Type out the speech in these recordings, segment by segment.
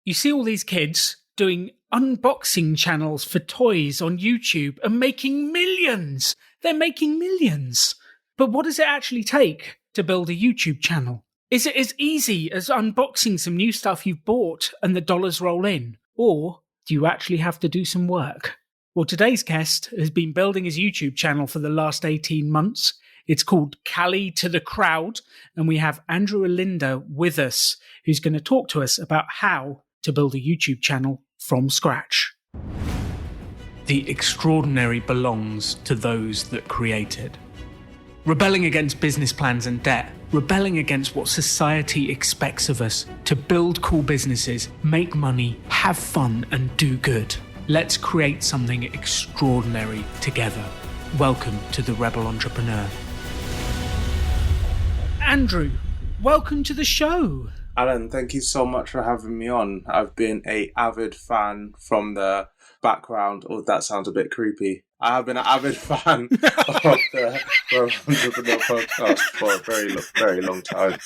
You see all these kids doing unboxing channels for toys on YouTube and making millions. They're making millions. But what does it actually take to build a YouTube channel? Is it as easy as unboxing some new stuff you've bought and the dollars roll in? Or do you actually have to do some work? Well, today's guest has been building his YouTube channel for the last 18 months. It's called Cali to the Crowd. And we have Andrew Alinda with us, who's going to talk to us about how to build a YouTube channel from scratch. The extraordinary belongs to those that create it. Rebelling against business plans and debt, rebelling against what society expects of us to build cool businesses, make money, have fun, and do good. Let's create something extraordinary together. Welcome to The Rebel Entrepreneur. Andrew, welcome to the show. Alan, thank you so much for having me on. I've been an avid fan from the background. Oh, that sounds a bit creepy. I have been an avid fan of the Entrepreneur podcast for a very long time.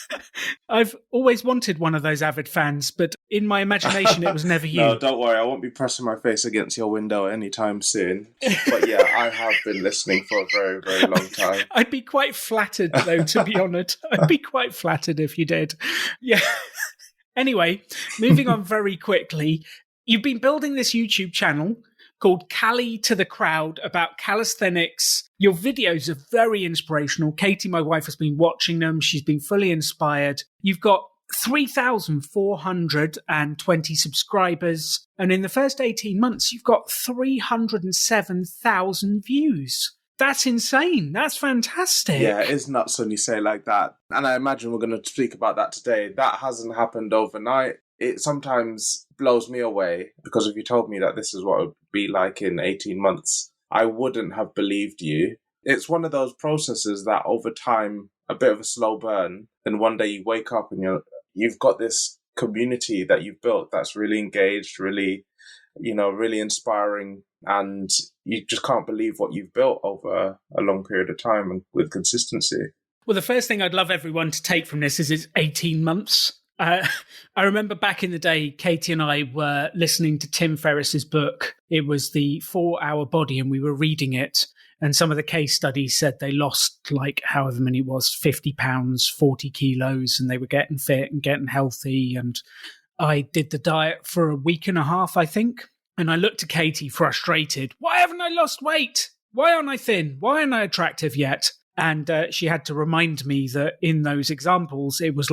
I've always wanted one of those avid fans, but in my imagination, it was never you. No, don't worry. I won't be pressing my face against your window anytime soon. But yeah, I have been listening for a very long time. I'd be quite flattered, though, to be honest. I'd be quite flattered if you did. Yeah. Anyway, moving on very quickly. You've been building this YouTube channel called Cali to the Crowd about calisthenics. Your videos are very inspirational. Katie, my wife, has been watching them. She's been fully inspired. You've got 3,420 subscribers. And in the first 18 months, you've got 307,000 views. That's insane. That's fantastic. Yeah, it's nuts when you say it like that. And I imagine we're going to speak about that today. That hasn't happened overnight. It sometimes blows me away because if you told me that this is what it would be like in 18 months, I wouldn't have believed you. It's one of those processes that over time, a bit of a slow burn, then one day you wake up and you've got this community that you've built that's really engaged, really inspiring, and you just can't believe what you've built over a long period of time and with consistency. Well, the first thing I'd love everyone to take from this is it's 18 months. I remember back in the day, Katie and I were listening to Tim Ferriss's book. It was The 4-Hour Body, and we were reading it. And some of the case studies said they lost however many it was, 50 pounds, 40 kilos, and they were getting fit and getting healthy. And I did the diet for a week and a half, I think. And I looked at Katie frustrated. Why haven't I lost weight? Why aren't I thin? Why aren't I attractive yet? And she had to remind me that in those examples, it was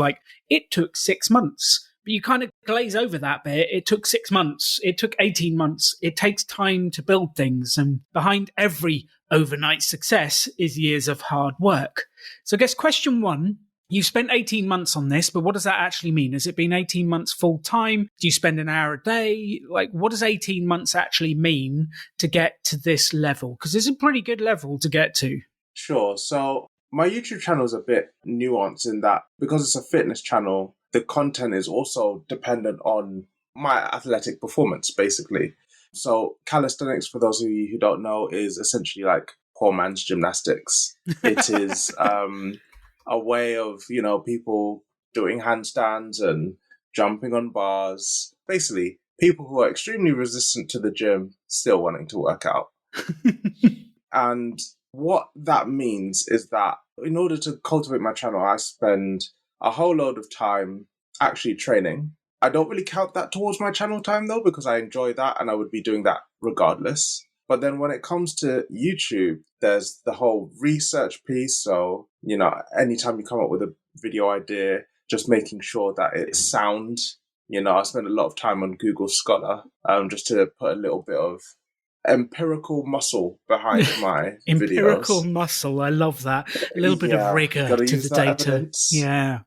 it took 6 months. But you kind of glaze over that bit. It took 6 months. It took 18 months. It takes time to build things. And behind every overnight success is years of hard work. So I guess question one, you've spent 18 months on this, but what does that actually mean? Has it been 18 months full time? Do you spend an hour a day? What does 18 months actually mean to get to this level? Because it's a pretty good level to get to. Sure. So my YouTube channel is a bit nuanced in that because it's a fitness channel, the content is also dependent on my athletic performance, basically. So calisthenics, for those of you who don't know, is essentially like poor man's gymnastics. It is a way of, people doing handstands and jumping on bars. Basically, people who are extremely resistant to the gym still wanting to work out. And what that means is that in order to cultivate my channel, I spend a whole load of time actually training. I don't really count that towards my channel time though, because I enjoy that and I would be doing that regardless. But then when it comes to YouTube, there's the whole research piece. So, anytime you come up with a video idea, just making sure that it's sound. I spend a lot of time on Google Scholar just to put a little bit of empirical muscle behind my Empirical videos. muscle, I love that. A little bit of rigor to the data. Evidence. Yeah.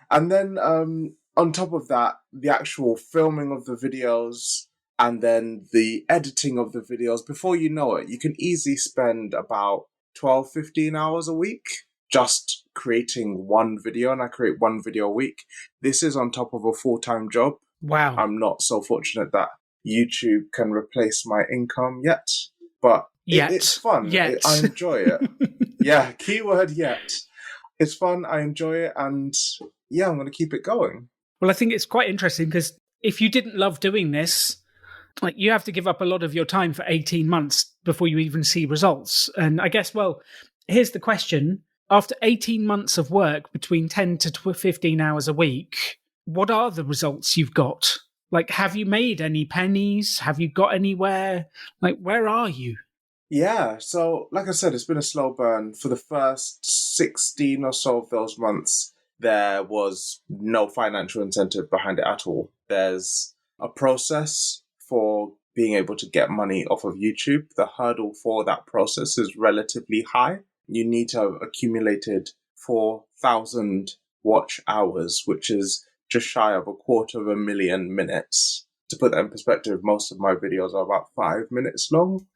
And then on top of that, the actual filming of the videos and then the editing of the videos. Before you know it, you can easily spend about 12, 15 hours a week just creating one video, and I create one video a week. This is on top of a full-time job. Wow. I'm not so fortunate that YouTube can replace my income yet, but it's fun. Yet. I enjoy it. Yeah, keyword yet. It's fun, I enjoy it, and yeah, I'm going to keep it going. Well, I think it's quite interesting because if you didn't love doing this, like you have to give up a lot of your time for 18 months before you even see results. And I guess, well, here's the question. After 18 months of work between 10 to 15 hours a week, what are the results you've got? Like, have you made any pennies? Have you got anywhere? Like, where are you? Yeah, so like I said, it's been a slow burn. For the first 16 or so of those months, there was no financial incentive behind it at all. There's a process for being able to get money off of YouTube. The hurdle for that process is relatively high. You need to have accumulated 4,000 watch hours, which is just shy of 250,000 minutes. To put that in perspective, most of my videos are about 5 minutes long.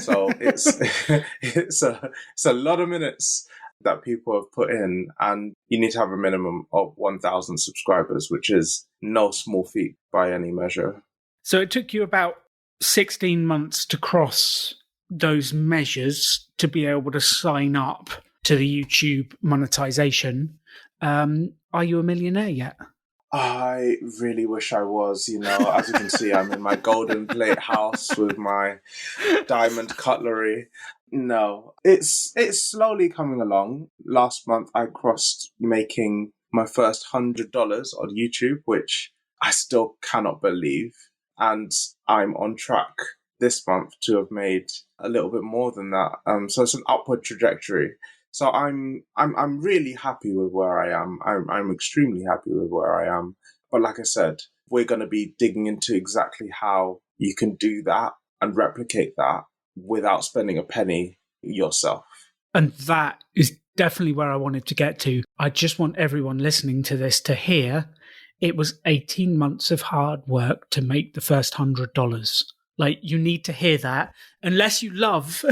So it's a lot of minutes that people have put in, and you need to have a minimum of 1,000 subscribers, which is no small feat by any measure. So it took you about 16 months to cross those measures to be able to sign up to the YouTube monetization. Are you a millionaire yet? I really wish I was, as you can see, I'm in my golden plate house with my diamond cutlery. No, it's slowly coming along. Last month, I crossed making my first $100 on YouTube, which I still cannot believe. And I'm on track this month to have made a little bit more than that. So it's an upward trajectory. So I'm really happy with where I am. I'm extremely happy with where I am. But like I said, we're going to be digging into exactly how you can do that and replicate that without spending a penny yourself. And that is definitely where I wanted to get to. I just want everyone listening to this to hear it was 18 months of hard work to make the first $100. Like, you need to hear that. Unless you love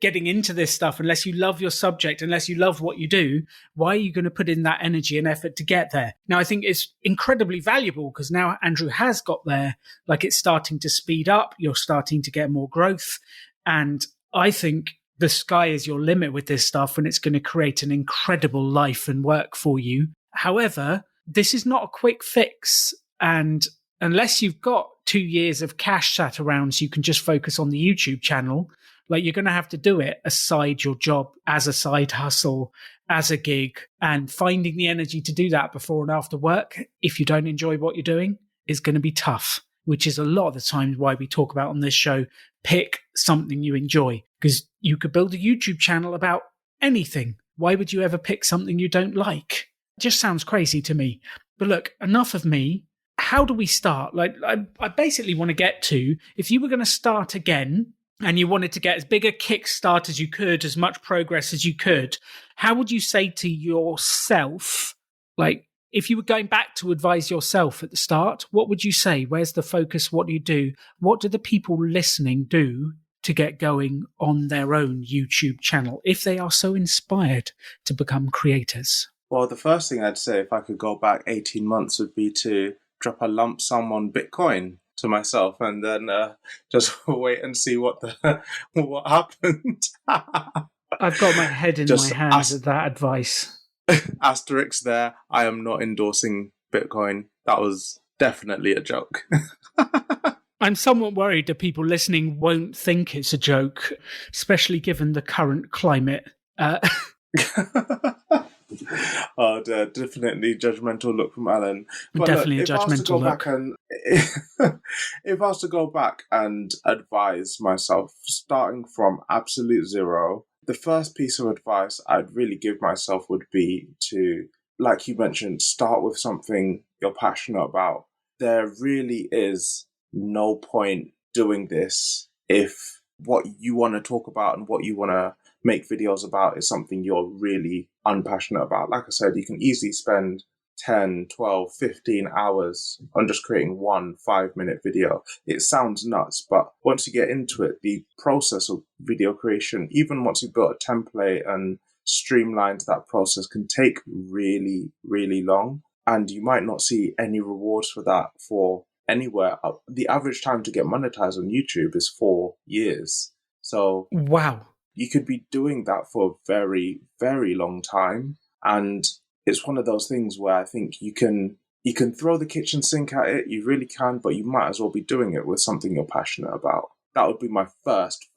getting into this stuff, unless you love your subject, unless you love what you do, why are you going to put in that energy and effort to get there? Now, I think it's incredibly valuable because now Andrew has got there. Like, it's starting to speed up. You're starting to get more growth. And I think the sky is your limit with this stuff, and it's going to create an incredible life and work for you. However, this is not a quick fix. And unless you've got 2 years of cash sat around so you can just focus on the YouTube channel, like, you're going to have to do it aside your job, as a side hustle, as a gig, and finding the energy to do that before and after work, if you don't enjoy what you're doing, is going to be tough, which is a lot of the times why we talk about on this show, pick something you enjoy, because you could build a YouTube channel about anything. Why would you ever pick something you don't like? It just sounds crazy to me. But look, enough of me. How do we start? Like, I basically want to get to, if you were going to start again and you wanted to get as big a kickstart as you could, as much progress as you could, how would you say to yourself, like, if you were going back to advise yourself at the start, what would you say? Where's the focus? What do you do? What do the people listening do to get going on their own YouTube channel if they are so inspired to become creators? Well, the first thing I'd say if I could go back 18 months would be to drop a lump sum on Bitcoin to myself and then just wait and see what happened. I've got my head in my hands at that advice. Asterisk there, I am not endorsing Bitcoin. That was definitely a joke. I'm somewhat worried that people listening won't think it's a joke, especially given the current climate. Oh, definitely judgmental look from Alan. But definitely look, a judgmental look. If I was to go back and advise myself, starting from absolute zero, the first piece of advice I'd really give myself would be to, like you mentioned, start with something you're passionate about. There really is no point doing this if what you want to talk about and what you want to make videos about is something you're really unpassionate about. Like I said, you can easily spend 10, 12, 15 hours on just creating one 5-minute video. It sounds nuts, but once you get into it, the process of video creation, even once you've built a template and streamlined that process, can take really, really long. And you might not see any rewards for that for anywhere. The average time to get monetized on YouTube is 4 years. So wow. You could be doing that for a very, very long time. And it's one of those things where I think you can You can throw the kitchen sink at it, you really can, but you might as well be doing it with something you're passionate about. That would be my first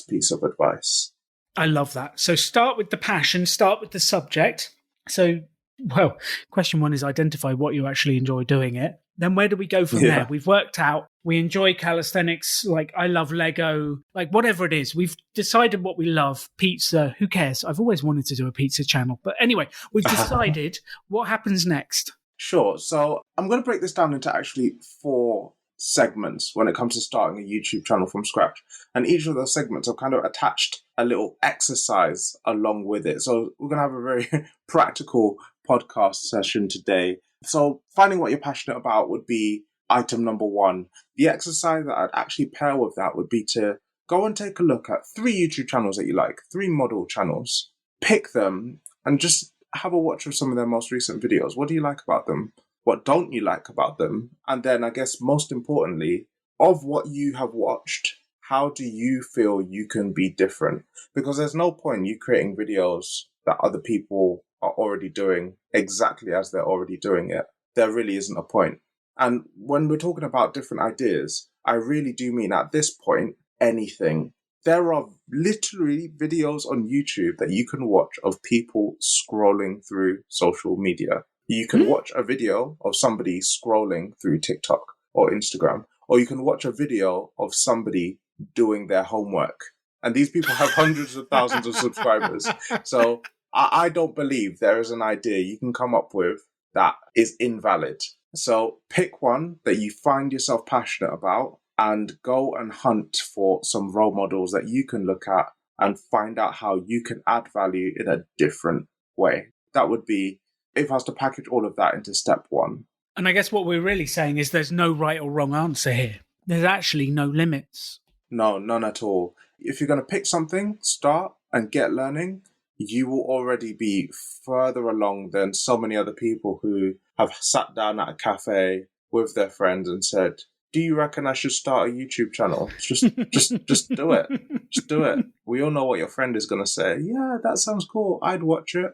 piece of advice. I love that. So start with the passion, start with the subject. So, well, question one is identify what you actually enjoy doing it. Then where do we go from there? We've worked out we enjoy calisthenics, like I love Lego, like whatever it is. We've decided what we love. Pizza, who cares? I've always wanted to do a pizza channel. But anyway, we've decided. What happens next? Sure. So I'm going to break this down into actually 4 segments when it comes to starting a YouTube channel from scratch. And each of those segments have kind of attached a little exercise along with it. So we're going to have a very practical podcast session today. So finding what you're passionate about would be item number 1. The exercise that I'd actually pair with that would be to go and take a look at 3 YouTube channels that you like, 3 model channels. Pick them and just have a watch of some of their most recent videos. What do you like about them? What don't you like about them? And then I guess most importantly, of what you have watched, how do you feel you can be different? Because there's no point you creating videos that other people are already doing exactly as they're already doing it. There really isn't a point. And when we're talking about different ideas, I really do mean at this point, anything. There are literally videos on YouTube that you can watch of people scrolling through social media. You can watch a video of somebody scrolling through TikTok or Instagram, or you can watch a video of somebody doing their homework. And these people have hundreds of thousands of subscribers. So I don't believe there is an idea you can come up with that is invalid. So pick one that you find yourself passionate about and go and hunt for some role models that you can look at and find out how you can add value in a different way. That would be, if I was to package all of that into step 1. And I guess what we're really saying is there's no right or wrong answer here. There's actually no limits. No, none at all. If you're going to pick something, start and get learning, you will already be further along than so many other people who have sat down at a cafe with their friends and said, do you reckon I should start a YouTube channel? Just do it. Just do it. We all know what your friend is going to say. Yeah, that sounds cool. I'd watch it,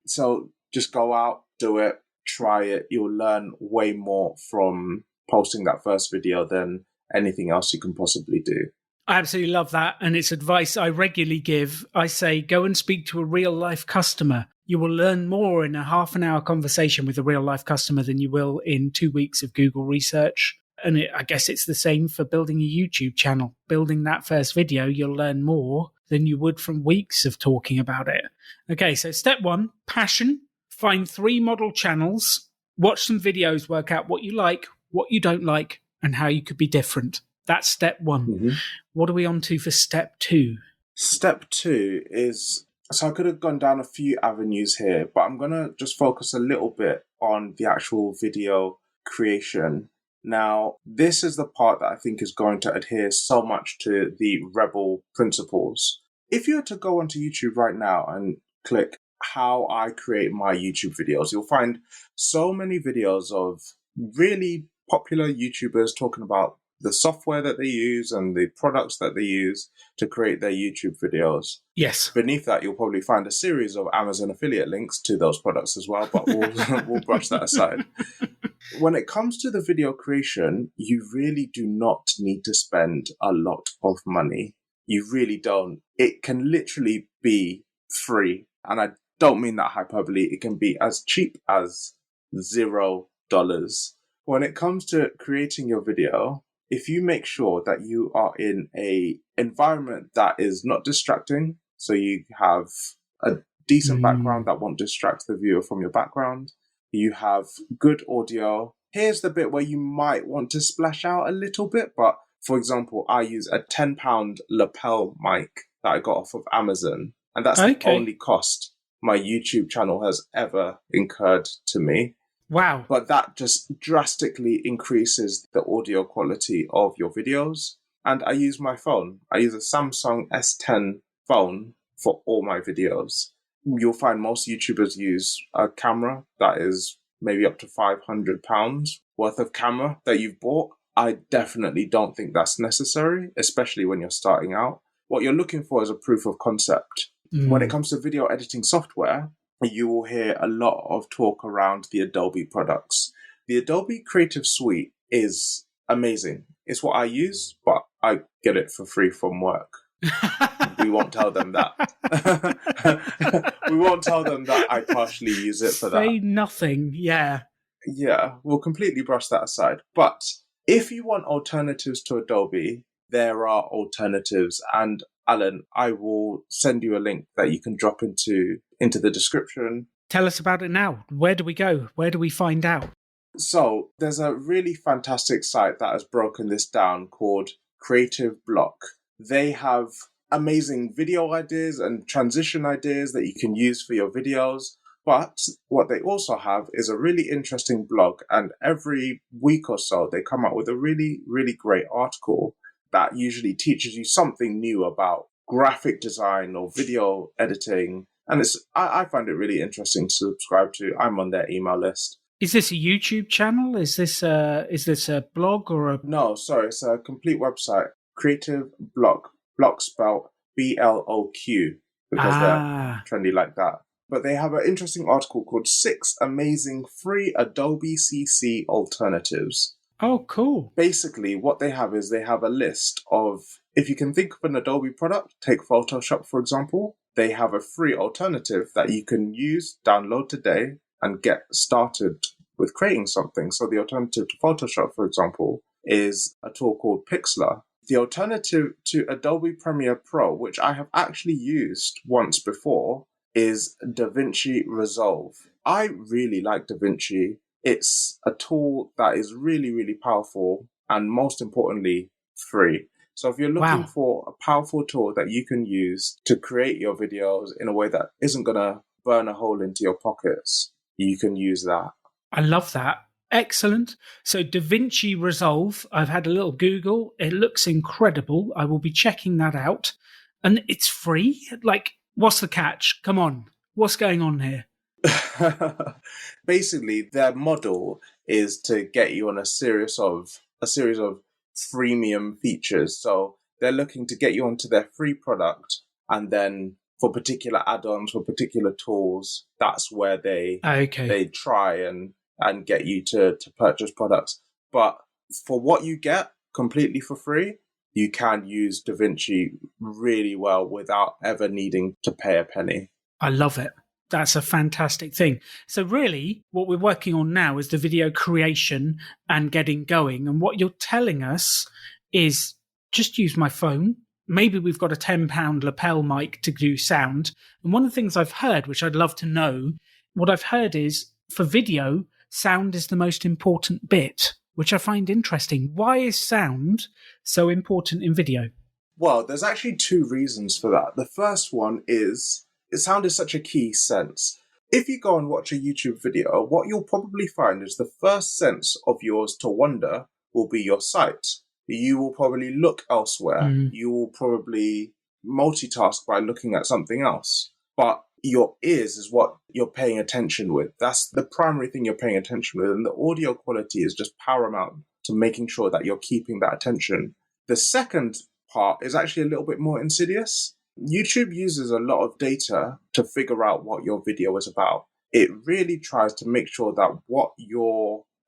So just go out, do it, try it. You'll learn way more from posting that first video than anything else you can possibly do. I absolutely love that. And it's advice I regularly give. I say, go and speak to a real life customer. You will learn more in a half an hour conversation with a real life customer than you will in 2 weeks of Google research. And I guess it's the same for building a YouTube channel. Building that first video, you'll learn more than you would from weeks of talking about it. Okay, so step 1, passion. Find 3 model channels. Watch some videos, work out what you like, what you don't like, and how you could be different. That's step 1. Mm-hmm. What are we on to for step 2? Step 2 is, so I could have gone down a few avenues here, but I'm going to just focus a little bit on the actual video creation. Now, this is the part that I think is going to adhere so much to the Rebel principles. If you were to go onto YouTube right now and click how I create my YouTube videos, you'll find so many videos of really popular YouTubers talking about the software that they use and the products that they use to create their YouTube videos. Yes. Beneath that, you'll probably find a series of Amazon affiliate links to those products as well, but we'll brush that aside. When it comes to the video creation, you really do not need to spend a lot of money. You really don't. It can literally be free. And I don't mean that hyperbole. It can be as cheap as $0. When it comes to creating your video, if you make sure that you are in a environment that is not distracting, so you have a decent background that won't distract the viewer from your background, you have good audio. Here's the bit where you might want to splash out a little bit, but for example, I use a £10 lapel mic that I got off of Amazon, and that's the only cost my YouTube channel has ever incurred to me. Wow. But that just drastically increases the audio quality of your videos. And I use my phone. I use a Samsung S10 phone for all my videos. You'll find most YouTubers use a camera that is maybe up to £500 worth of camera that you've bought. I definitely don't think that's necessary, especially when you're starting out. What you're looking for is a proof of concept. When it comes to video editing software, you will hear a lot of talk around the Adobe products. The Adobe Creative Suite is amazing. It's what I use, but I get it for free from work. We won't tell them that. We won't tell them that I partially use it for that. Say nothing, yeah. Yeah, we'll completely brush that aside. But if you want alternatives to Adobe, there are alternatives. And Alan, I will send you a link that you can drop into the description. Tell us about it now. Where do we go? Where do we find out? So there's a really fantastic site that has broken this down called Creative Block. They have amazing video ideas and transition ideas that you can use for your videos. But what they also have is a really interesting blog, and every week or so they come out with a really, really great article that usually teaches you something new about graphic design or video editing. And I find it really interesting to subscribe to. I'm on their email list. Is this a YouTube channel? Is this a blog or a... No, sorry, it's a complete website. Creative Block. Block spelled BLOQ, because they're trendy like that. But they have an interesting article called 6 Amazing Free Adobe CC Alternatives. Oh, cool. Basically, what they have is they have a list of, if you can think of an Adobe product, take Photoshop, for example, they have a free alternative that you can use, download today, and get started with creating something. So the alternative to Photoshop, for example, is a tool called Pixlr. The alternative to Adobe Premiere Pro, which I have actually used once before, is DaVinci Resolve. I really like DaVinci. It's a tool that is really, really powerful and most importantly, free. So if you're looking for a powerful tool that you can use to create your videos in a way that isn't going to burn a hole into your pockets, you can use that. I love that. Excellent. So DaVinci Resolve, I've had a little Google. It looks incredible. I will be checking that out. And it's free? Like, what's the catch? Come on. What's going on here? Basically, their model is to get you on a series of freemium features. So they're looking to get you onto their free product, and then for particular add-ons, for particular tools, that's where they try and get you to purchase products. But for what you get completely for free, you can use DaVinci really well without ever needing to pay a penny. I love it. That's a fantastic thing. So really, what we're working on now is the video creation and getting going. And what you're telling us is just use my phone. Maybe we've got a £10 lapel mic to do sound. And one of the things I've heard, which I'd love to know, what I've heard is for video, sound is the most important bit, which I find interesting. Why is sound so important in video? Well, there's actually 2 reasons for that. The first one is sound is such a key sense. If you go and watch a YouTube video, what you'll probably find is the first sense of yours to wander will be your sight. You will probably look elsewhere. You will probably multitask by looking at something else. But your ears is what you're paying attention with. That's the primary thing you're paying attention with. And the audio quality is just paramount to making sure that you're keeping that attention. The second part is actually a little bit more insidious. YouTube uses a lot of data to figure out what your video is about. It really tries to make sure that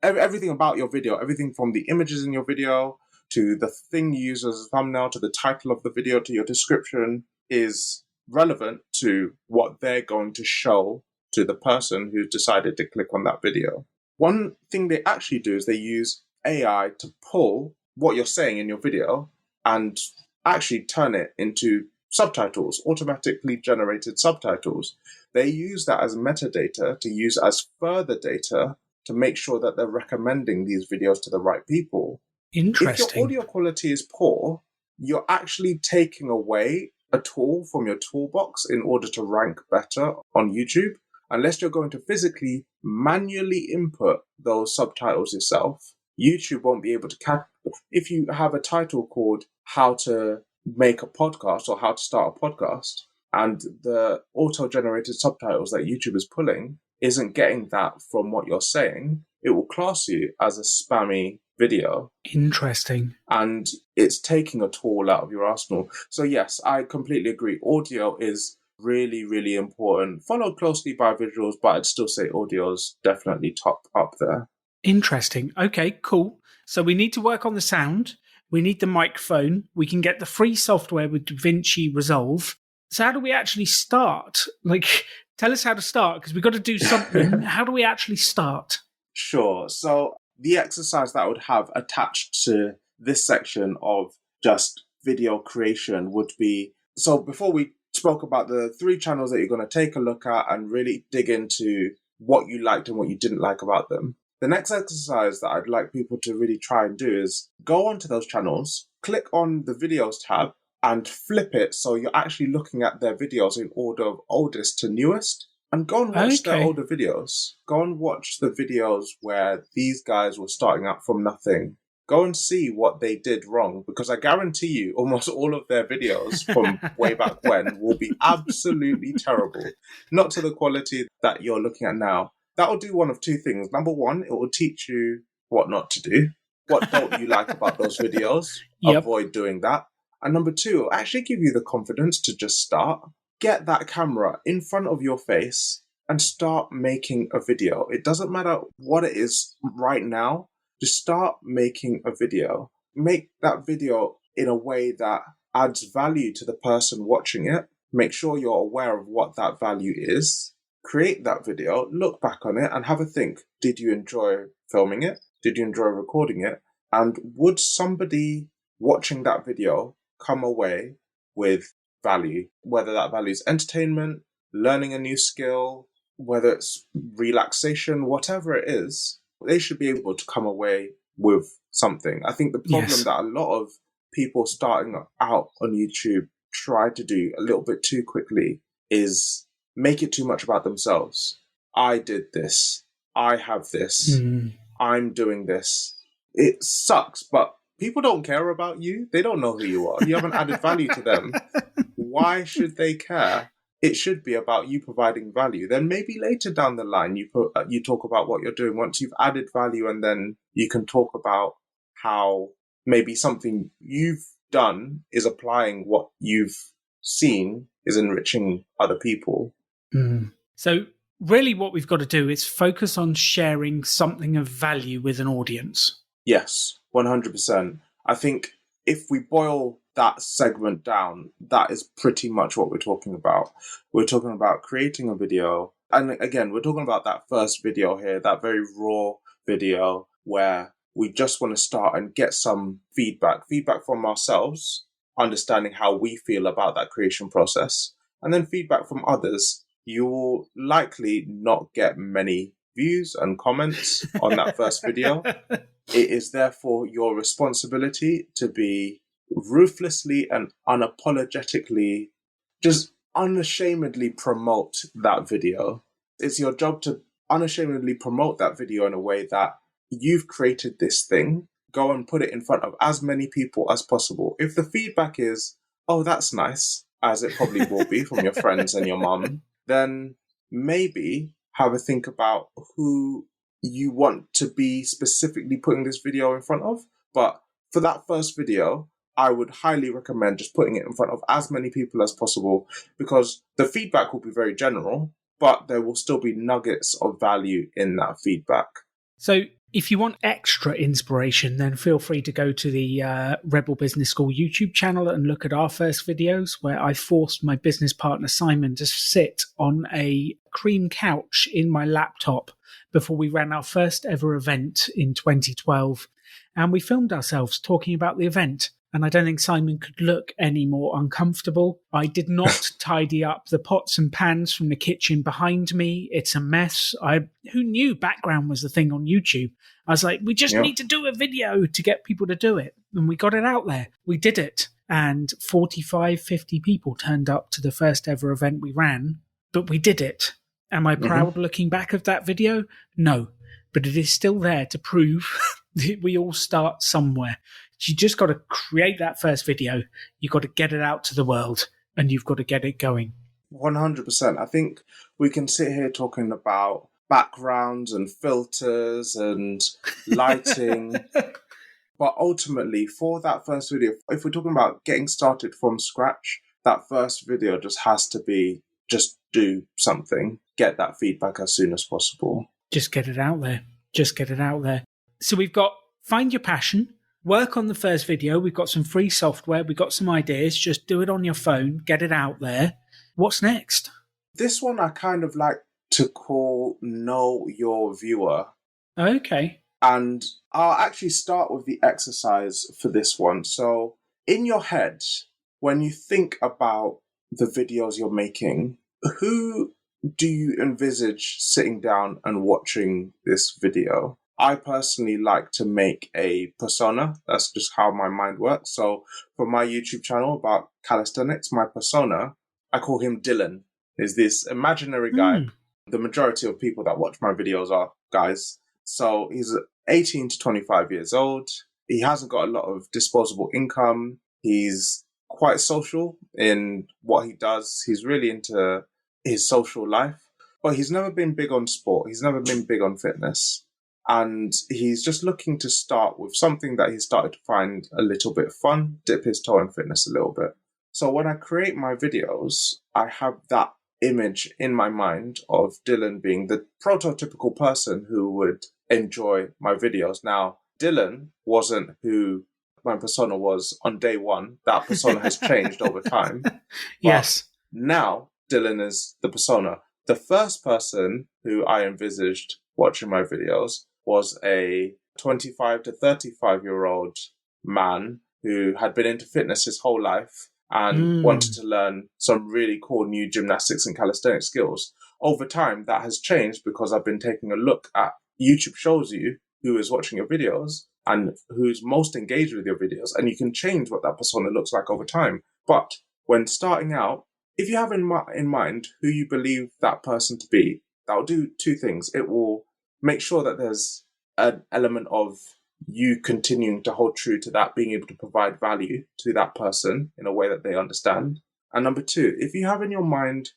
everything about your video, everything from the images in your video to the thing you use as a thumbnail, to the title of the video, to your description, is relevant to what they're going to show to the person who's decided to click on that video. One thing they actually do is they use AI to pull what you're saying in your video and actually turn it into subtitles, automatically generated subtitles. They use that as metadata to use as further data to make sure that they're recommending these videos to the right people. Interesting. If your audio quality is poor, you're actually taking away a tool from your toolbox in order to rank better on YouTube. Unless you're going to physically manually input those subtitles yourself, YouTube won't be able to if you have a title called How to Make a Podcast or How to Start a Podcast, and the auto-generated subtitles that YouTube is pulling isn't getting that from what you're saying, it will class you as a spammy video. Interesting. And it's taking a tool out of your arsenal. So yes, I completely agree. Audio is really, really important. Followed closely by visuals, but I'd still say audio's definitely top up there. Interesting. Okay, cool. So we need to work on the sound. We need the microphone. We can get the free software with DaVinci Resolve. So how do we actually start? Like, tell us how to start, because we've got to do something. How do we actually start? Sure. So the exercise that I would have attached to this section of just video creation would be, so before we spoke about the 3 channels that you're going to take a look at and really dig into what you liked and what you didn't like about them. The next exercise that I'd like people to really try and do is go onto those channels, click on the videos tab and flip it so you're actually looking at their videos in order of oldest to newest. And go and watch their older videos. Go and watch the videos where these guys were starting out from nothing. Go and see what they did wrong, because I guarantee you almost all of their videos from way back when will be absolutely terrible. Not to the quality that you're looking at now. That will do one of 2 things. Number 1, it will teach you what not to do. What don't you like about those videos? Yep. Avoid doing that. And number 2, it will actually give you the confidence to just start. Get that camera in front of your face and start making a video. It doesn't matter what it is right now. Just start making a video. Make that video in a way that adds value to the person watching it. Make sure you're aware of what that value is. Create that video, look back on it and have a think. Did you enjoy filming it? Did you enjoy recording it? And would somebody watching that video come away with value, whether that value is entertainment, learning a new skill, whether it's relaxation, whatever it is, they should be able to come away with something. I think the problem that a lot of people starting out on YouTube try to do a little bit too quickly is make it too much about themselves. I did this. I have this. I'm doing this. It sucks, but people don't care about you. They don't know who you are. You haven't added value to them. Why should they care? It should be about you providing value. Then maybe later down the line, you talk about what you're doing once you've added value, and then you can talk about how maybe something you've done is applying what you've seen is enriching other people. So really what we've got to do is focus on sharing something of value with an audience. Yes, 100%. I think if we boil that segment down, that is pretty much what we're talking about. We're talking about creating a video. And again, we're talking about that first video here, that very raw video where we just want to start and get some feedback from ourselves, understanding how we feel about that creation process, and then feedback from others. You will likely not get many views and comments on that first video. It is therefore your responsibility to be ruthlessly and unapologetically, just unashamedly promote that video. It's your job to unashamedly promote that video in a way that you've created this thing. Go and put it in front of as many people as possible. If the feedback is, oh, that's nice, as it probably will be from your friends and your mum, then maybe have a think about who you want to be specifically putting this video in front of. But for that first video, I would highly recommend just putting it in front of as many people as possible, because the feedback will be very general, but there will still be nuggets of value in that feedback. So if you want extra inspiration, then feel free to go to the Rebel Business School YouTube channel and look at our first videos, where I forced my business partner Simon to sit on a cream couch in my laptop before we ran our first ever event in 2012. And we filmed ourselves talking about the event. And I don't think Simon could look any more uncomfortable. I did not tidy up the pots and pans from the kitchen behind me. It's a mess. Who knew background was the thing on YouTube? I was like, we just need to do a video to get people to do it. And we got it out there. We did it. And 45, 50 people turned up to the first ever event we ran. But we did it. Am I proud looking back of that video? No. But it is still there to prove that we all start somewhere. You just got to create that first video. You've got to get it out to the world, and you've got to get it going. 100%. I think we can sit here talking about backgrounds and filters and lighting. But ultimately, for that first video, if we're talking about getting started from scratch, that first video just has to be just do something, get that feedback as soon as possible. Just get it out there. Just get it out there. So we've got find your passion, work on the first video. We've got some free software. We've got some ideas. Just do it on your phone. Get it out there. What's next? This one I kind of like to call Know Your Viewer. Okay. And I'll actually start with the exercise for this one. So in your head, when you think about the videos you're making, who do you envisage sitting down and watching this video? I personally like to make a persona. That's just how my mind works. So for my YouTube channel about calisthenics, my persona, I call him Dylan, is this imaginary guy. The majority of people that watch my videos are guys. So he's 18 to 25 years old. He hasn't got a lot of disposable income. He's quite social in what he does. He's really into his social life, but he's never been big on sport. He's never been big on fitness. And he's just looking to start with something that he's started to find a little bit fun, dip his toe in fitness a little bit. So when I create my videos, I have that image in my mind of Dylan being the prototypical person who would enjoy my videos. Now, Dylan wasn't who my persona was on day one. That persona has changed over time. Yes. Now, Dylan is the persona. The first person who I envisaged watching my videos was a 25 to 35-year-old man who had been into fitness his whole life and wanted to learn some really cool new gymnastics and calisthenics skills. Over time, that has changed because I've been taking a look at YouTube shows you who is watching your videos and who's most engaged with your videos, and you can change what that persona looks like over time. But when starting out, if you have in mind who you believe that person to be, that will do two things. It will make sure that there's an element of you continuing to hold true to that, being able to provide value to that person in a way that they understand. And number two, if you have in your mind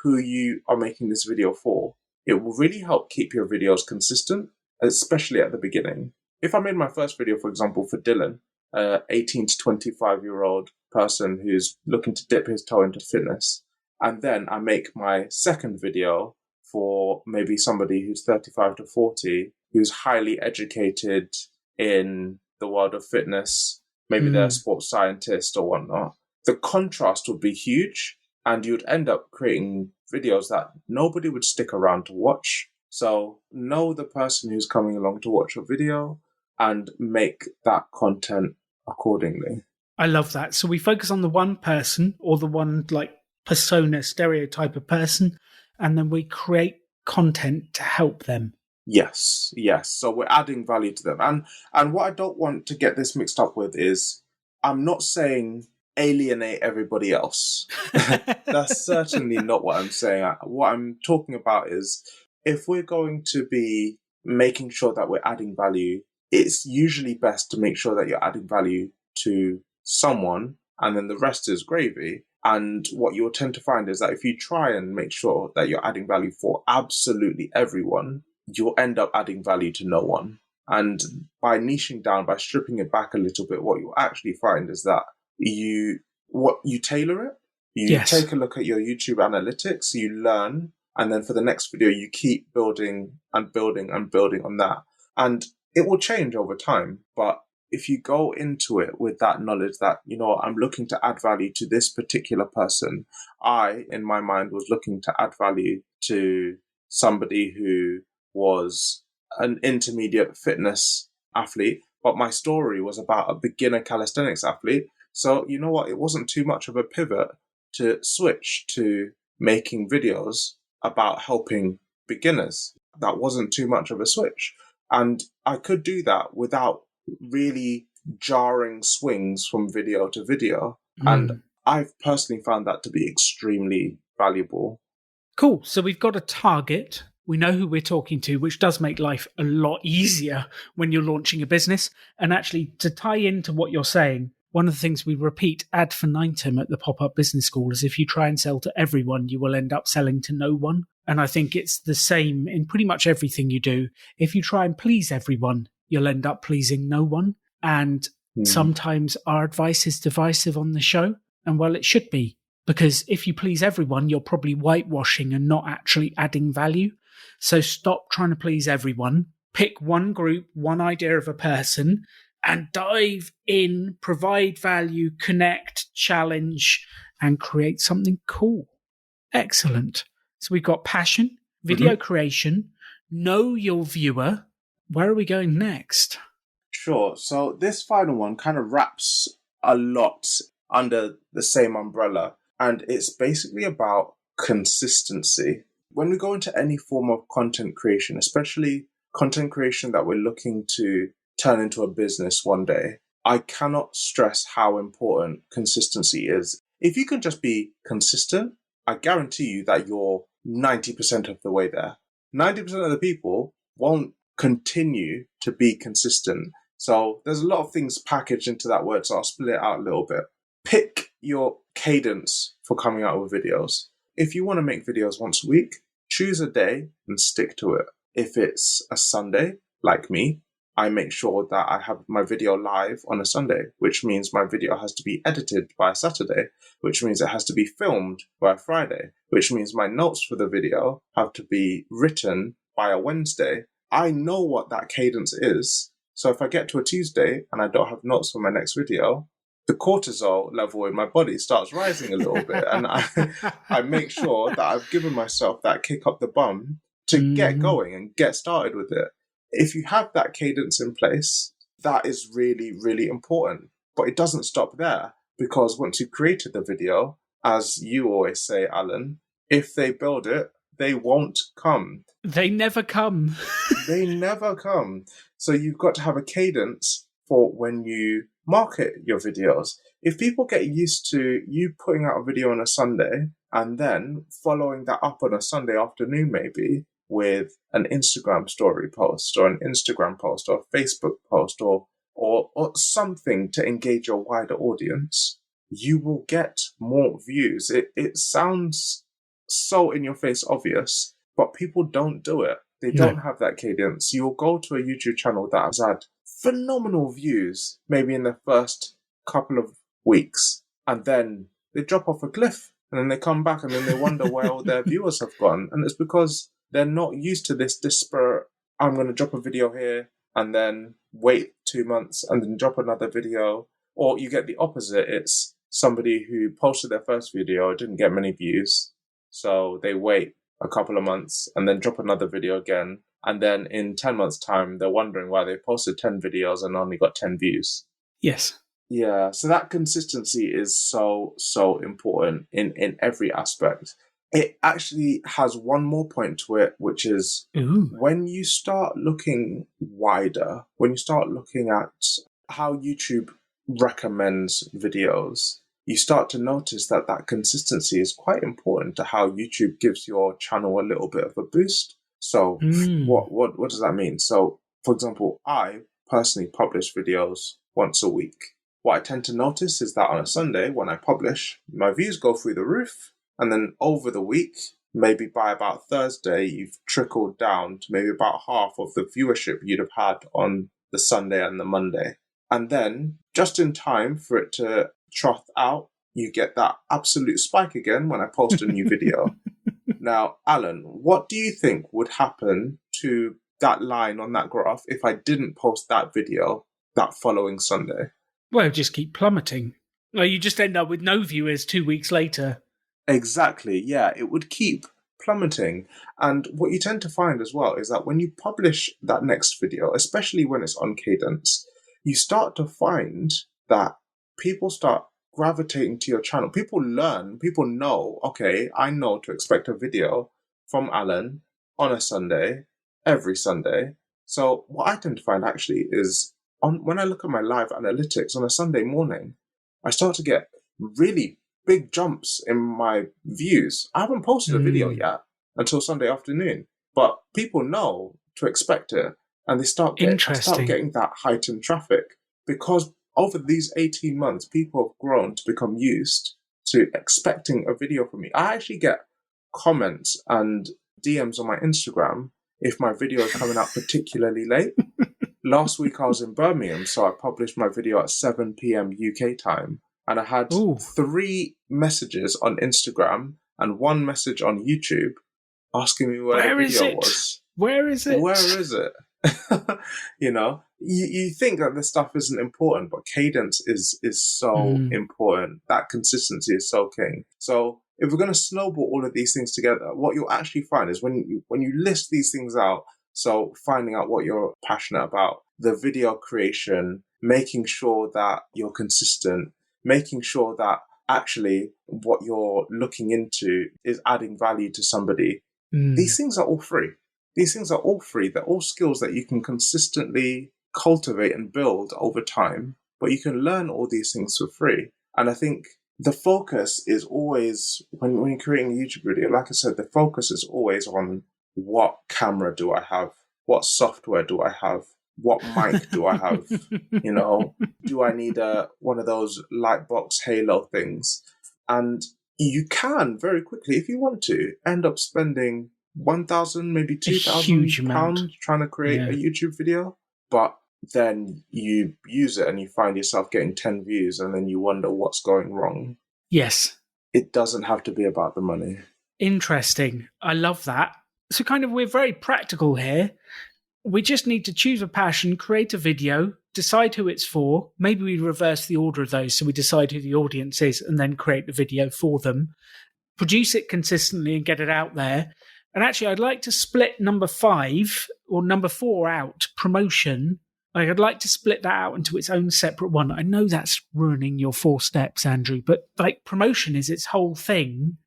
who you are making this video for, it will really help keep your videos consistent, especially at the beginning. If I made my first video, for example, for Dylan, 18 to 25-year-old person who's looking to dip his toe into fitness, and then I make my second video for maybe somebody who's 35 to 40, who's highly educated in the world of fitness, maybe they're a sports scientist or whatnot, the contrast would be huge, and you'd end up creating videos that nobody would stick around to watch. So know the person who's coming along to watch your video and make that content accordingly. I love that. So we focus on the one person or the one like persona, stereotype of person, and then we create content to help them. Yes. So we're adding value to them. And what I don't want to get this mixed up with is I'm not saying alienate everybody else. That's certainly not what I'm saying. What I'm talking about is if we're going to be making sure that we're adding value, it's usually best to make sure that you're adding value to someone and then the rest is gravy. And what you'll tend to find is that if you try and make sure that you're adding value for absolutely everyone, you'll end up adding value to no one. And by niching down, by stripping it back a little bit, what you'll actually find is that you tailor it. You take a look at your YouTube analytics, you learn, and then for the next video, you keep building and building and building on that. And it will change over time. But if you go into it with that knowledge that, I'm looking to add value to this particular person, I, in my mind, was looking to add value to somebody who was an intermediate fitness athlete, but my story was about a beginner calisthenics athlete. So you know what? It wasn't too much of a pivot to switch to making videos about helping beginners. That wasn't too much of a switch. And I could do that without really jarring swings from video to video. And I've personally found that to be extremely valuable. Cool. So we've got a target. We know who we're talking to, which does make life a lot easier when you're launching a business. And actually, to tie into what you're saying, one of the things we repeat ad infinitum at the Pop-Up Business School is if you try and sell to everyone, you will end up selling to no one. And I think it's the same in pretty much everything you do. If you try and please everyone, you'll end up pleasing no one. And sometimes our advice is divisive on the show. And well, it should be, because if you please everyone, you're probably whitewashing and not actually adding value. So stop trying to please everyone. Pick one group, one idea of a person, and dive in, provide value, connect, challenge, and create something cool. Excellent. So we've got passion, video creation, know your viewer. Where are we going next? Sure. So this final one kind of wraps a lot under the same umbrella, and it's basically about consistency. When we go into any form of content creation, especially content creation that we're looking to turn into a business one day, I cannot stress how important consistency is. If you can just be consistent, I guarantee you that you're 90% of the way there. 90% of the people won't continue to be consistent. So there's a lot of things packaged into that word, so I'll split it out a little bit. Pick your cadence for coming out with videos. If you want to make videos once a week, choose a day and stick to it. If it's a Sunday, like me, I make sure that I have my video live on a Sunday, which means my video has to be edited by a Saturday, which means it has to be filmed by a Friday, which means my notes for the video have to be written by a Wednesday. I know what that cadence is. So if I get to a Tuesday and I don't have notes for my next video, the cortisol level in my body starts rising a little bit. And I make sure that I've given myself that kick up the bum to get going and get started with it. If you have that cadence in place, that is really, really important. But it doesn't stop there, because once you've created the video, as you always say, Alan, if they build it, they won't come. They never come. They never come. So you've got to have a cadence for when you market your videos. If people get used to you putting out a video on a Sunday and then following that up on a Sunday afternoon, maybe with an Instagram story post or an Instagram post or a Facebook post or something to engage your wider audience, you will get more views. It sounds so in your face obvious, but people don't do it. They don't have that cadence. You'll go to a YouTube channel that has had phenomenal views, maybe in the first couple of weeks, and then they drop off a cliff, and then they come back, and then they wonder where all their viewers have gone. And it's because they're not used to this disparate, I'm going to drop a video here, and then wait 2 months, and then drop another video. Or you get the opposite. It's somebody who posted their first video, didn't get many views, so they wait a couple of months and then drop another video again. And then in 10 months' time, they're wondering why they posted 10 videos and only got 10 views. Yes. Yeah. So that consistency is so, so important in every aspect. It actually has one more point to it, which is when you start looking wider, when you start looking at how YouTube recommends videos, you start to notice that that consistency is quite important to how YouTube gives your channel a little bit of a boost. So what does that mean? So, for example, I personally publish videos once a week. What I tend to notice is that on a Sunday, when I publish, my views go through the roof. And then over the week, maybe by about Thursday, you've trickled down to maybe about half of the viewership you'd have had on the Sunday and the Monday. And then, just in time for it to trough out, you get that absolute spike again when I post a new video. Now, Alan, what do you think would happen to that line on that graph if I didn't post that video that following Sunday? Well, just keep plummeting. Well, you just end up with no viewers 2 weeks later. Exactly, yeah. It would keep plummeting. And what you tend to find as well is that when you publish that next video, especially when it's on cadence, you start to find that people start gravitating to your channel. People learn, people know, okay, I know to expect a video from Alan on a Sunday, every Sunday. So what I tend to find actually is when I look at my live analytics on a Sunday morning, I start to get really big jumps in my views. I haven't posted a video yet until Sunday afternoon, but people know to expect it, and they start getting that heightened traffic because over these 18 months, people have grown to become used to expecting a video from me. I actually get comments and DMs on my Instagram if my video is coming out particularly late. Last week I was in Birmingham, so I published my video at 7 p.m. UK time. and I had Ooh, 3 messages on Instagram and 1 message on YouTube asking me where the where is video it? was. Where is it? Where is it? You think that this stuff isn't important, but cadence is so important. That consistency is so king. So if we're going to snowball all of these things together, what you'll actually find is when you list these things out, so finding out what you're passionate about, the video creation, making sure that you're consistent, making sure that actually what you're looking into is adding value to somebody. These things are all free. These things are all free. They're all skills that you can consistently cultivate and build over time, but you can learn all these things for free. And I think the focus is always, when you're creating a YouTube video, like I said, the focus is always on what camera do I have? What software do I have? What mic do I have? Do I need one of those Lightbox Halo things? And you can very quickly, if you want to, end up spending 1,000, maybe 2,000 pounds trying to create a YouTube video. But then you use it and you find yourself getting 10 views and then you wonder what's going wrong. Yes. It doesn't have to be about the money. Interesting. I love that. So we're very practical here. We just need to choose a passion, create a video, decide who it's for. Maybe we reverse the order of those, so we decide who the audience is and then create the video for them. Produce it consistently and get it out there. And actually, I'd like to split number 5 or number 4 out, promotion. I'd like to split that out into its own separate one. I know that's ruining your 4 steps, Andrew, but promotion is its whole thing,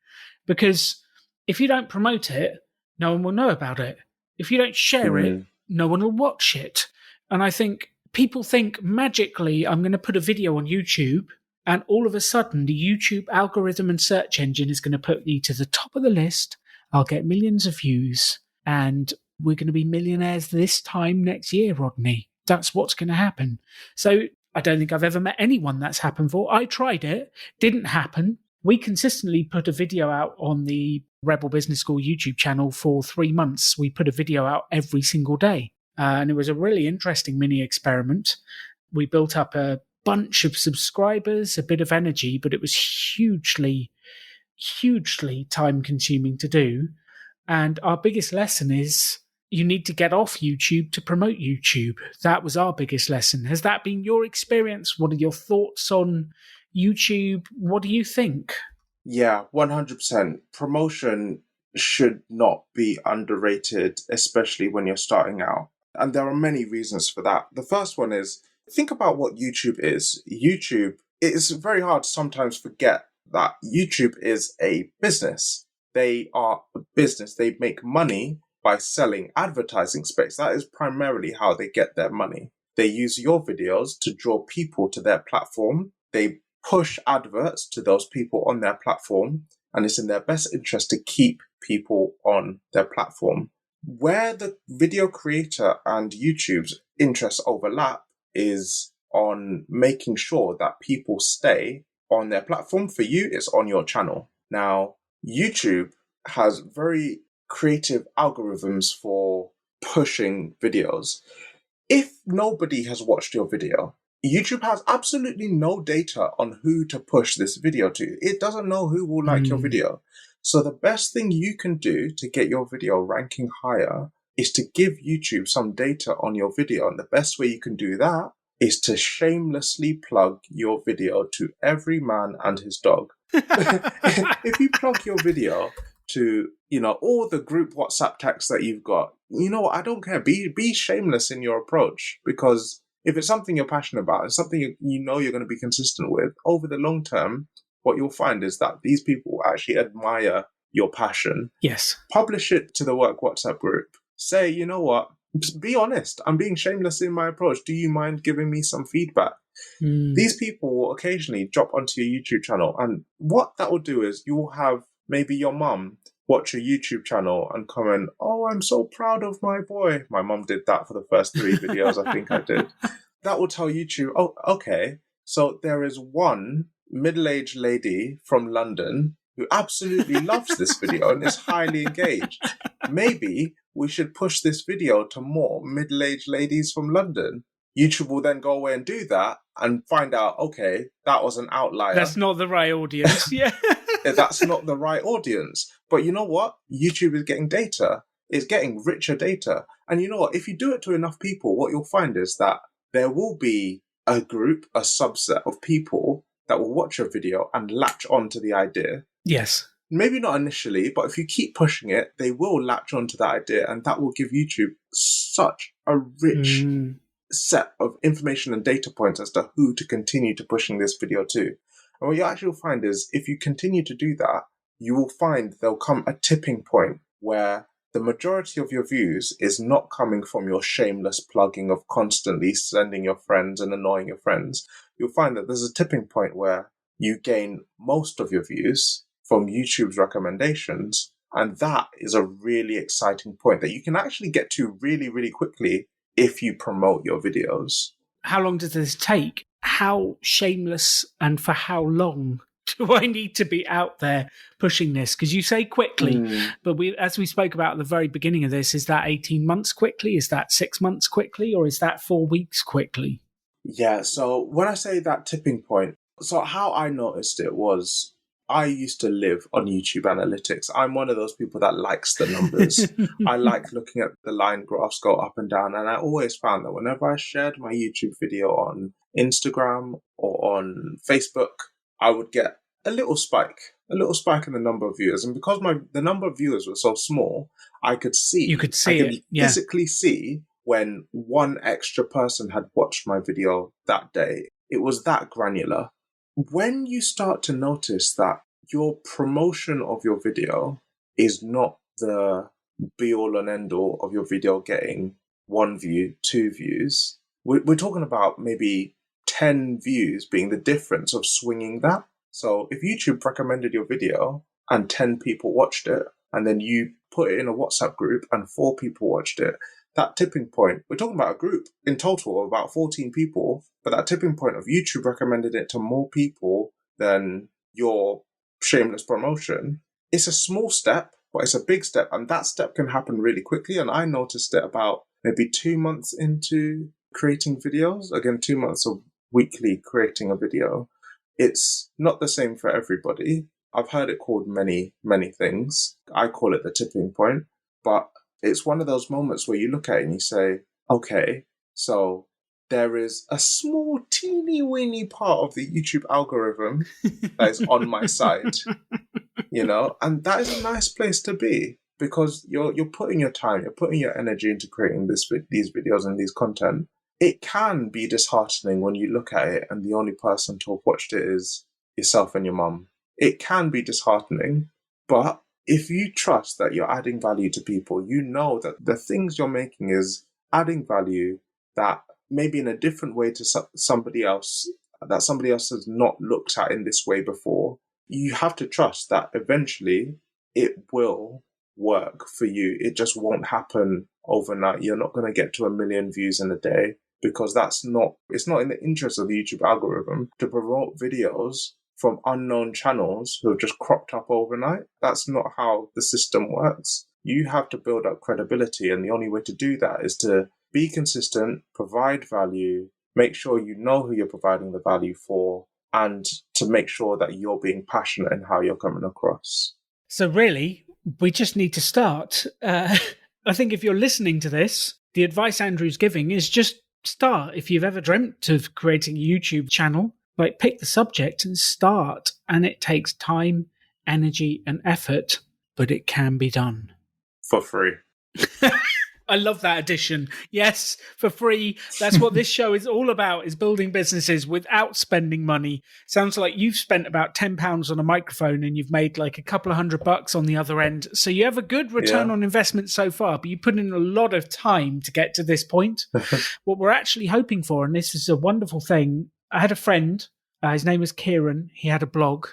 because if you don't promote it, no one will know about it. If you don't share it, no one will watch it. And I think people think magically I'm going to put a video on YouTube and all of a sudden the YouTube algorithm and search engine is going to put you to the top of the list. I'll get millions of views and we're going to be millionaires this time next year, Rodney. That's what's going to happen. So I don't think I've ever met anyone that's happened for. I tried it, didn't happen. We consistently put a video out on the Rebel Business School YouTube channel for 3 months. We put a video out every single day. And it was a really interesting mini experiment. We built up a bunch of subscribers, a bit of energy, but it was hugely, hugely time consuming to do. And our biggest lesson is you need to get off YouTube to promote YouTube. That was our biggest lesson. Has that been your experience? What are your thoughts on YouTube? What do you think? Yeah, 100%. Promotion should not be underrated, especially when you're starting out. And there are many reasons for that. The first one is, think about what YouTube is. YouTube, it is very hard to sometimes forget that YouTube is a business. They are a business. They make money by selling advertising space. That is primarily how they get their money. They use your videos to draw people to their platform. They push adverts to those people on their platform, and it's in their best interest to keep people on their platform. Where the video creator and YouTube's interests overlap is on making sure that people stay on their platform. For you, it's on your channel. Now, YouTube has very creative algorithms for pushing videos. If nobody has watched your video, YouTube has absolutely no data on who to push this video to. It doesn't know who will like your video. So the best thing you can do to get your video ranking higher is to give YouTube some data on your video. And the best way you can do that is to shamelessly plug your video to every man and his dog. If you plug your video to, all the group WhatsApp texts that you've got, I don't care. Be shameless in your approach, because if it's something you're passionate about, it's something you're going to be consistent with, over the long term, what you'll find is that these people actually admire your passion. Yes. Publish it to the work WhatsApp group. Say, you know what? Just be honest. I'm being shameless in my approach. Do you mind giving me some feedback? These people will occasionally drop onto your YouTube channel. And what that will do is you will have maybe your mum watch your YouTube channel and comment, "Oh, I'm so proud of my boy." My mum did that for the first 3 videos I think I did. That will tell YouTube, oh, okay, so there is one middle-aged lady from London who absolutely loves this video and is highly engaged. Maybe we should push this video to more middle-aged ladies from London. YouTube will then go away and do that, and find out, okay, that was an outlier. That's not the right audience. Yeah. That's not the right audience. But you know what? YouTube is getting data. It's getting richer data. And you know what? If you do it to enough people, what you'll find is that there will be a group, a subset of people that will watch your video and latch on to the idea. Yes. Maybe not initially, but if you keep pushing it, they will latch on to that idea, and that will give YouTube such a rich set of information and data points as to who to continue to pushing this video to. And what you actually will find is if you continue to do that, you will find there'll come a tipping point where the majority of your views is not coming from your shameless plugging of constantly sending your friends and annoying your friends. You'll find that there's a tipping point where you gain most of your views from YouTube's recommendations. And that is a really exciting point that you can actually get to really, really quickly if you promote your videos. How long does this take? How shameless and for how long do I need to be out there pushing this? Because you say quickly, but as we spoke about at the very beginning of this, is that 18 months quickly? Is that 6 months quickly? Or is that 4 weeks quickly? Yeah, so when I say that tipping point, so how I noticed it was I used to live on YouTube analytics. I'm one of those people that likes the numbers. I like looking at the line graphs go up and down. And I always found that whenever I shared my YouTube video on Instagram or on Facebook, I would get a little spike in the number of viewers. And because the number of viewers was so small, I could see. You could see it. Physically see when one extra person had watched my video that day. It was that granular. When you start to notice that your promotion of your video is not the be-all and end-all of your video getting 1 view, 2 views, we're talking about maybe 10 views being the difference of swinging that. So if YouTube recommended your video and 10 people watched it, and then you put it in a WhatsApp group and 4 people watched it, that tipping point, we're talking about a group in total of about 14 people, but that tipping point of YouTube recommended it to more people than your shameless promotion. It's a small step, but it's a big step. And that step can happen really quickly. And I noticed it about maybe 2 months into creating videos. Again, 2 months of weekly creating a video. It's not the same for everybody. I've heard it called many, many things. I call it the tipping point, but it's one of those moments where you look at it and you say, okay, so there is a small, teeny weeny part of the YouTube algorithm that is on my side, and that is a nice place to be because you're putting your time, you're putting your energy into creating these videos and these content. It can be disheartening when you look at it and the only person to have watched it is yourself and your mum. It can be disheartening, but if you trust that you're adding value to people, you know that the things you're making is adding value that maybe in a different way to somebody else, that somebody else has not looked at in this way before. You have to trust that eventually it will work for you. It just won't happen overnight. You're not going to get to 1 million views in a day because it's not in the interest of the YouTube algorithm to promote videos from unknown channels who have just cropped up overnight. That's not how the system works. You have to build up credibility, and the only way to do that is to be consistent, provide value, make sure you know who you're providing the value for, and to make sure that you're being passionate in how you're coming across. So really, we just need to start. I think if you're listening to this, the advice Andrew's giving is just start. If you've ever dreamt of creating a YouTube channel, pick the subject and start. And it takes time, energy, and effort, but it can be done. For free. I love that addition. Yes, for free. That's what this show is all about, is building businesses without spending money. Sounds like you've spent about £10 on a microphone and you've made like a couple of $100 on the other end. So you have a good return on investment so far, but you put in a lot of time to get to this point. What we're actually hoping for, and this is a wonderful thing, I had a friend, his name was Kieran. He had a blog,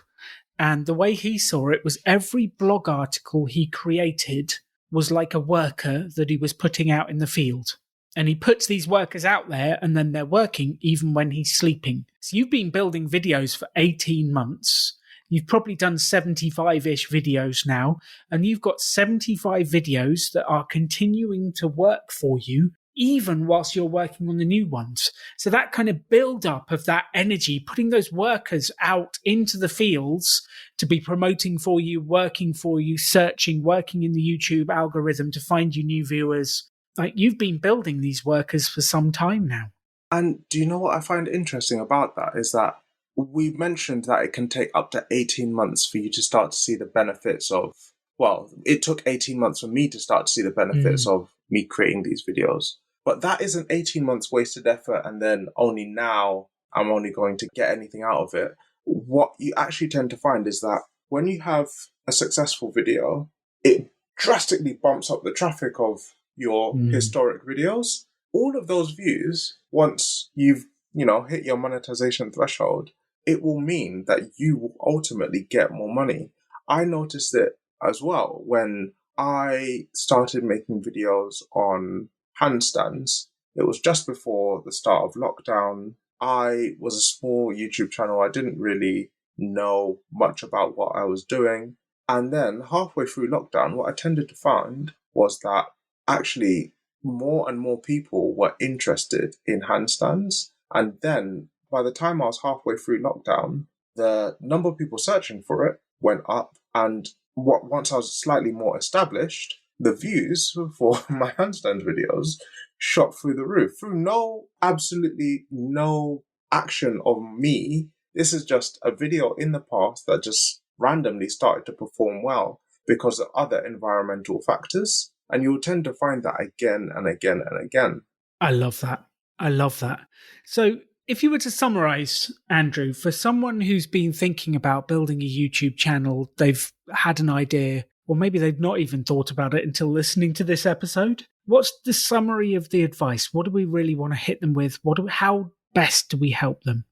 and the way he saw it was every blog article he created was like a worker that he was putting out in the field. And he puts these workers out there and then they're working even when he's sleeping. So you've been building videos for 18 months. You've probably done 75-ish videos now, and you've got 75 videos that are continuing to work for you even whilst you're working on the new ones. So that kind of build up of that energy, putting those workers out into the fields to be promoting for you, working for you, searching, working in the YouTube algorithm to find you new viewers. Like, you've been building these workers for some time now. And do you know what I find interesting about that is that we mentioned that it can take up to 18 months for you to start to see the benefits of, well, it took 18 months for me to start to see the benefits of me creating these videos. But that isn't 18 months wasted effort and then only now I'm only going to get anything out of it. What you actually tend to find is that when you have a successful video, it drastically bumps up the traffic of your historic videos. All of those views, once you've, hit your monetization threshold, it will mean that you will ultimately get more money. I noticed it as well when I started making videos on handstands. It was just before the start of lockdown. I was a small YouTube channel. I didn't really know much about what I was doing. And then halfway through lockdown, what I tended to find was that actually more and more people were interested in handstands. And then by the time I was halfway through lockdown, the number of people searching for it went up. And once I was slightly more established, the views for my handstand videos shot through the roof through absolutely no action of me. This is just a video in the past that just randomly started to perform well because of other environmental factors. And you'll tend to find that again and again and again. I love that. I love that. So if you were to summarize, Andrew, for someone who's been thinking about building a YouTube channel, they've had an idea, or maybe they've not even thought about it until listening to this episode, what's the summary of the advice? What do we really want to hit them with? How best do we help them?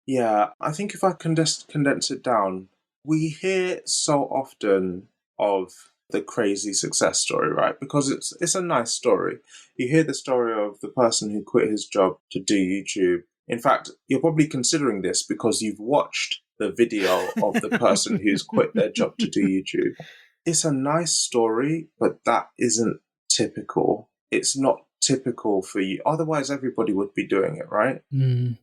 Yeah, I think if I can just condense it down, we hear so often of the crazy success story, right? Because it's a nice story. You hear the story of the person who quit his job to do YouTube. In fact, you're probably considering this because you've watched the video of the person who's quit their job to do YouTube. It's a nice story, but that isn't typical. It's not typical for you. Otherwise, everybody would be doing it, right?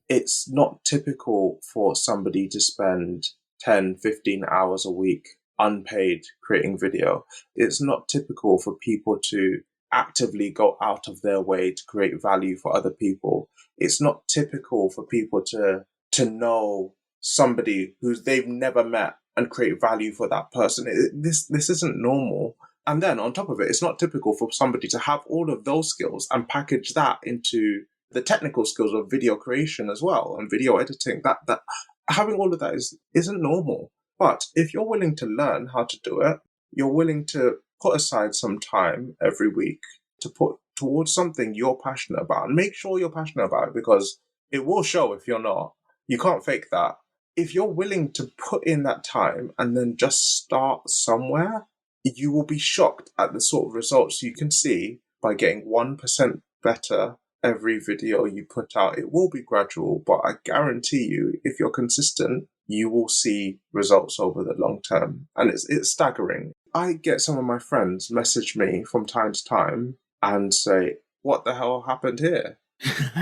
It's not typical for somebody to spend 10, 15 hours a week unpaid creating video. It's not typical for people to actively go out of their way to create value for other people. It's not typical for people to know somebody who they've never met and create value for that person. This isn't normal. And then on top of it, it's not typical for somebody to have all of those skills and package that into the technical skills of video creation as well and video editing. That having all of that isn't normal. But if you're willing to learn how to do it, you're willing to put aside some time every week to put towards something you're passionate about, and make sure you're passionate about it because it will show if you're not. You can't fake that. If you're willing to put in that time and then just start somewhere, you will be shocked at the sort of results you can see by getting 1% better every video you put out. It will be gradual, but I guarantee you, if you're consistent, you will see results over the long term. And it's staggering. I get some of my friends message me from time to time and say, what the hell happened here?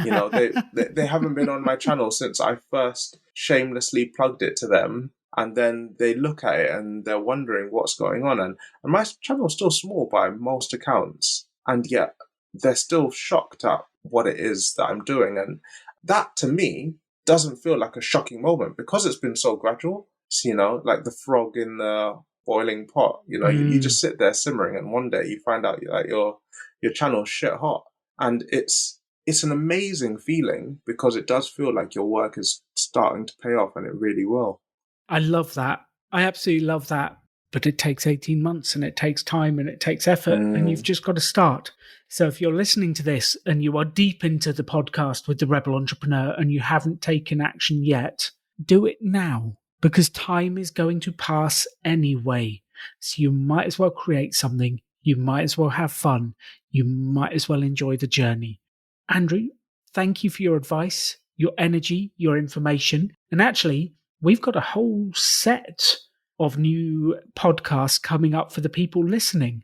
They haven't been on my channel since I first shamelessly plugged it to them. And then they look at it and they're wondering what's going on. And my channel's still small by most accounts. And yet they're still shocked at what it is that I'm doing. And that to me doesn't feel like a shocking moment because it's been so gradual. So, like the frog in the boiling pot, you just sit there simmering and one day you find out that your channel's shit hot. And it's an amazing feeling because it does feel like your work is starting to pay off, and it really will. I love that. I absolutely love that. But it takes 18 months and it takes time and it takes effort and you've just got to start. So if you're listening to this and you are deep into the podcast with the Rebel Entrepreneur and you haven't taken action yet, do it now because time is going to pass anyway. So you might as well create something. You might as well have fun. You might as well enjoy the journey. Andrew, thank you for your advice, your energy, your information. And actually, we've got a whole set of new podcasts coming up for the people listening.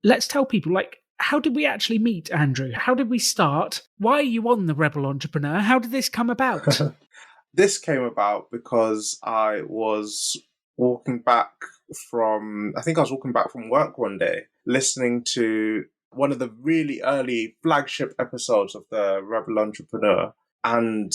Let's tell people, how did we actually meet, Andrew? How did we start? Why are you on The Rebel Entrepreneur? How did this come about? This came about because I was walking back from work one day, listening to one of the really early flagship episodes of The Rebel Entrepreneur. And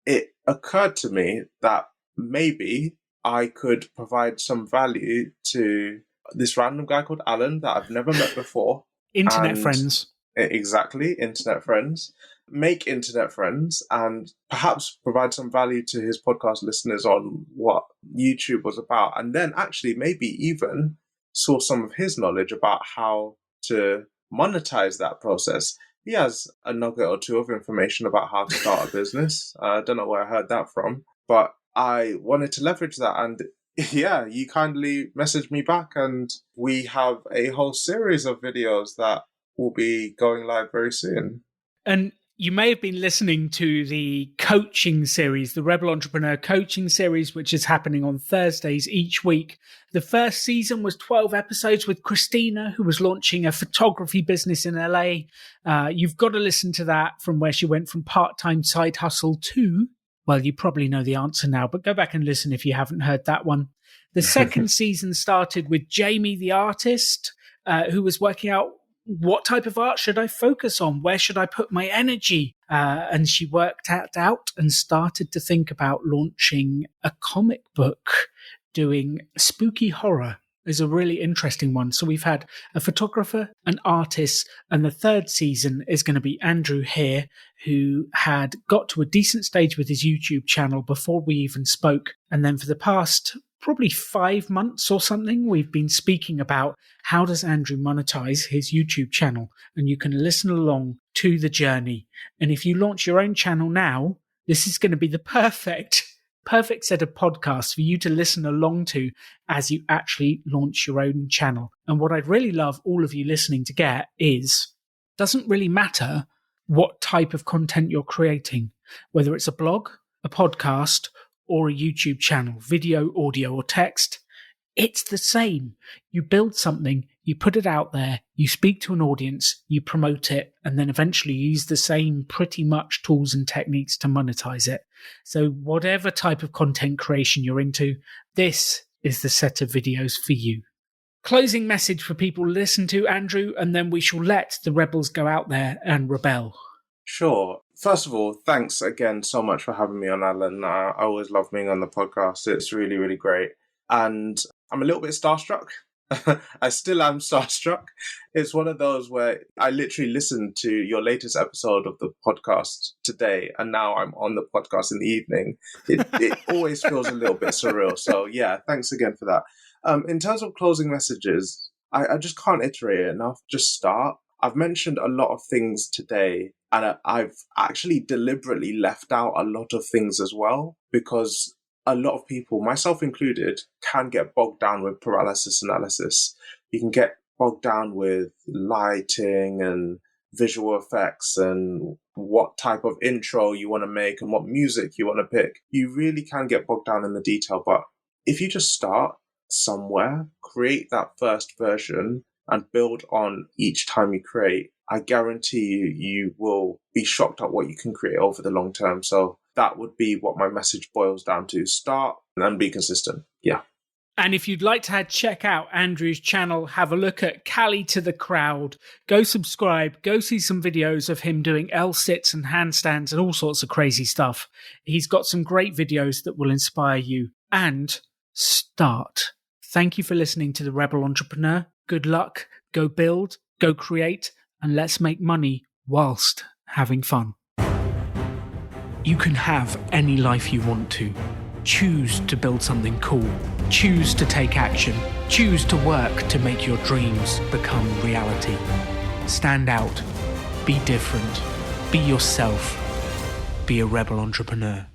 it occurred to me that maybe I could provide some value to this random guy called Alan that I've never met before. Internet friends. Exactly, internet friends. Make internet friends and perhaps provide some value to his podcast listeners on what YouTube was about. And then actually maybe even source some of his knowledge about how to monetize that process. He has a nugget or two of information about how to start a business. I don't know where I heard that from, but I wanted to leverage that. And yeah, you kindly messaged me back, and we have a whole series of videos that will be going live very soon. And you may have been listening to the coaching series, the Rebel Entrepreneur coaching series, which is happening on Thursdays each week. The first season was 12 episodes with Christina, who was launching a photography business in LA. You've got to listen to that, from where she went from part-time side hustle to, well, you probably know the answer now, but go back and listen if you haven't heard that one. The second season started with Jamie, the artist, who was working out, what type of art should I focus on? Where should I put my energy? And she worked that out and started to think about launching a comic book, doing spooky horror. Is a really interesting one. So we've had a photographer, an artist, and the third season is going to be Andrew here, who had got to a decent stage with his YouTube channel before we even spoke. And then for the past probably 5 months or something, we've been speaking about how does Andrew monetize his YouTube channel, and you can listen along to the journey. And if you launch your own channel now, this is going to be the perfect set of podcasts for you to listen along to as you actually launch your own channel. And what I'd really love all of you listening to get is, doesn't really matter what type of content you're creating, whether it's a blog, a podcast, or a YouTube channel, video, audio, or text. It's the same. You build something, you put it out there, you speak to an audience, you promote it, and then eventually use the same pretty much tools and techniques to monetize it. So whatever type of content creation you're into, this is the set of videos for you. Closing message for people to listen to, Andrew, and then we shall let the rebels go out there and rebel. Sure. First of all, thanks again so much for having me on, Alan. I always love being on the podcast. It's really, really great. And I'm a little bit starstruck. I still am starstruck. It's one of those where I literally listened to your latest episode of the podcast today, and now I'm on the podcast in the evening. It always feels a little bit surreal. So yeah, thanks again for that. In terms of closing messages, I just can't iterate it enough. Just start. I've mentioned a lot of things today, and I've actually deliberately left out a lot of things as well, because a lot of people, myself included, can get bogged down with paralysis analysis. You can get bogged down with lighting and visual effects and what type of intro you want to make and what music you want to pick. You really can get bogged down in the detail, but if you just start somewhere, create that first version and build on each time you create, I guarantee you will be shocked at what you can create over the long term. So that would be what my message boils down to. Start and be consistent. Yeah. And if you'd like to check out Andrew's channel, have a look at Cali to the Crowd, go subscribe, go see some videos of him doing L-sits and handstands and all sorts of crazy stuff. He's got some great videos that will inspire you. And start. Thank you for listening to The Rebel Entrepreneur. Good luck. Go build, go create, and let's make money whilst having fun. You can have any life you want to. Choose to build something cool. Choose to take action. Choose to work to make your dreams become reality. Stand out. Be different. Be yourself. Be a rebel entrepreneur.